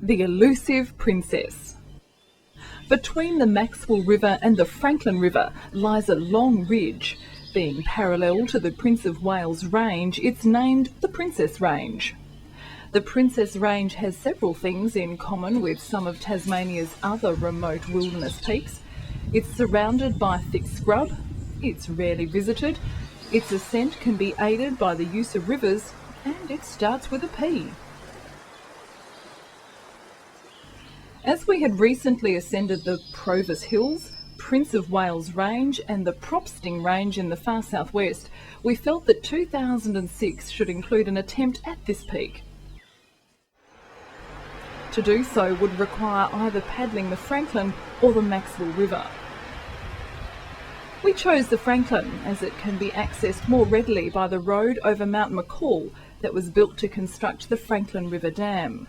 the elusive princess. Between the Maxwell River and the Franklin River lies a long ridge. Being parallel to the Prince of Wales Range, it's named the Princess Range. The Princess Range has several things in common with some of Tasmania's other remote wilderness peaks. It's surrounded by thick scrub, it's rarely visited, its ascent can be aided by the use of rivers, and it starts with a P. As we had recently ascended the Provis Hills, Prince of Wales Range and the Propsting Range in the far southwest, we felt that 2006 should include an attempt at this peak. To do so would require either paddling the Franklin or the Maxwell River. We chose the Franklin as it can be accessed more readily by the road over Mount Mclaine that was built to construct the Franklin River Dam.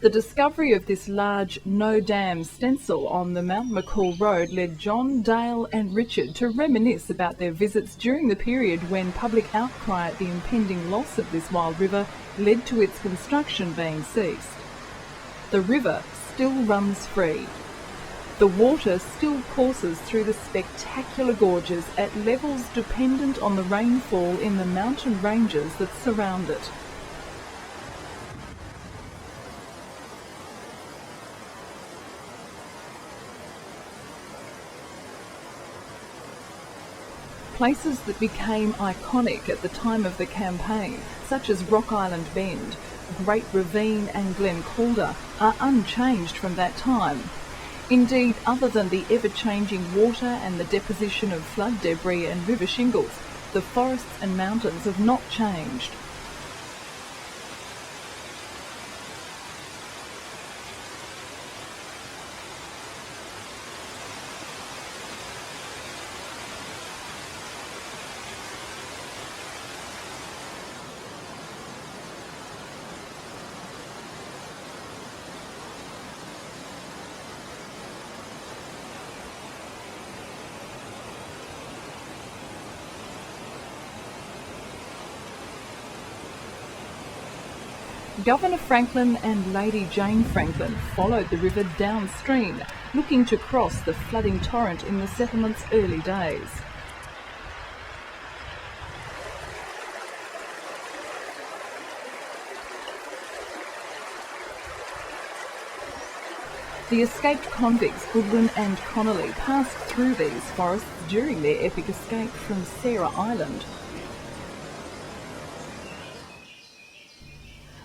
The discovery of this large no-dam stencil on the Mount Mclaine Road led John, Dale and Richard to reminisce about their visits during the period when public outcry at the impending loss of this wild river led to its construction being ceased. The river still runs free. The water still courses through the spectacular gorges at levels dependent on the rainfall in the mountain ranges that surround it. Places that became iconic at the time of the campaign, such as Rock Island Bend, Great Ravine and Glen Calder, are unchanged from that time. Indeed, other than the ever-changing water and the deposition of flood debris and river shingles, the forests and mountains have not changed. Governor Franklin and Lady Jane Franklin followed the river downstream, looking to cross the flooding torrent in the settlement's early days. The escaped convicts Goodwin and Connolly passed through these forests during their epic escape from Sarah Island.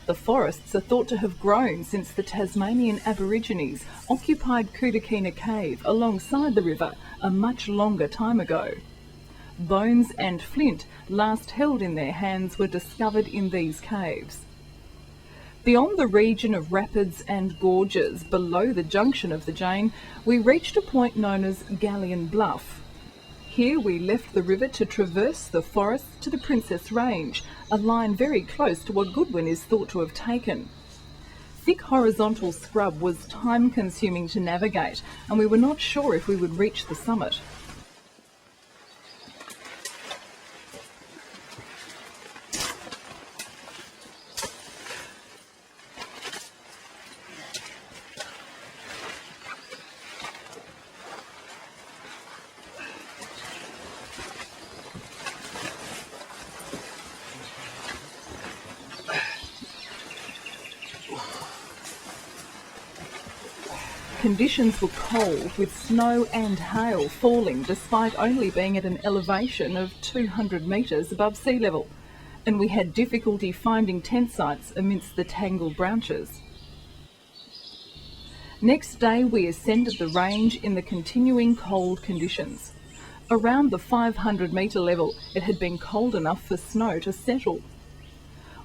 The forests are thought to have grown since the Tasmanian Aborigines occupied Kudakina Cave alongside the river a much longer time ago. Bones and flint last held in their hands were discovered in these caves. Beyond the region of rapids and gorges below the junction of the Jane, we reached a point known as Galleon Bluff. Here we left the river to traverse the forests to the Princess Range, a line very close to what Goodwin is thought to have taken. Thick horizontal scrub was time-consuming to navigate, and we were not sure if we would reach the summit. Conditions were cold, with snow and hail falling despite only being at an elevation of 200 metres above sea level, and we had difficulty finding tent sites amidst the tangled branches. Next day we ascended the range in the continuing cold conditions. Around the 500 metre level it had been cold enough for snow to settle.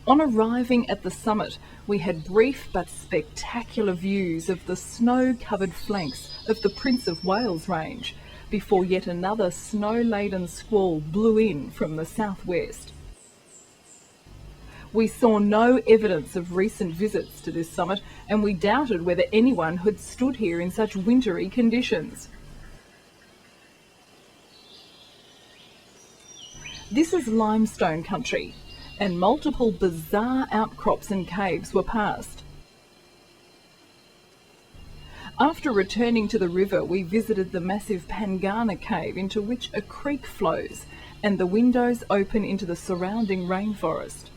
On arriving at the summit, we had brief but spectacular views of the snow-covered flanks of the Prince of Wales Range, before yet another snow-laden squall blew in from the southwest. We saw no evidence of recent visits to this summit, and we doubted whether anyone had stood here in such wintry conditions. This is limestone country, and multiple bizarre outcrops and caves were passed. After returning to the river, we visited the massive Pangana cave into which a creek flows, and the windows open into the surrounding rainforest.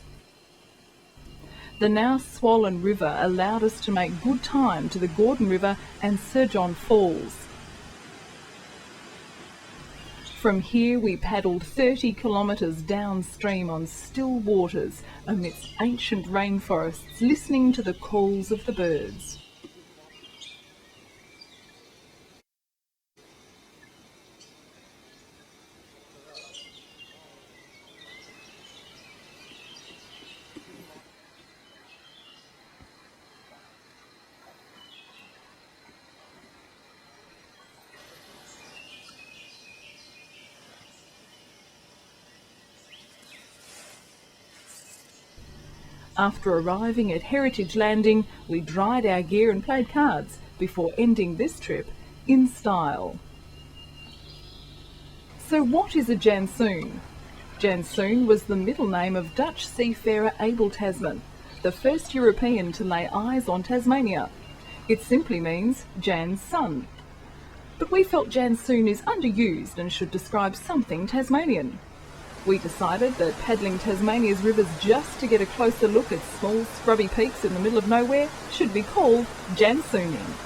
The now swollen river allowed us to make good time to the Gordon River and Sir John Falls. From here we paddled 30 kilometres downstream on still waters amidst ancient rainforests, listening to the calls of the birds. After arriving at Heritage Landing, we dried our gear and played cards before ending this trip in style. So what is a jansoon? Jansoon was the middle name of Dutch seafarer Abel Tasman, the first European to lay eyes on Tasmania. It simply means Jan's son. But we felt jansoon is underused and should describe something Tasmanian. We decided that paddling Tasmania's rivers just to get a closer look at small scrubby peaks in the middle of nowhere should be called jansooning.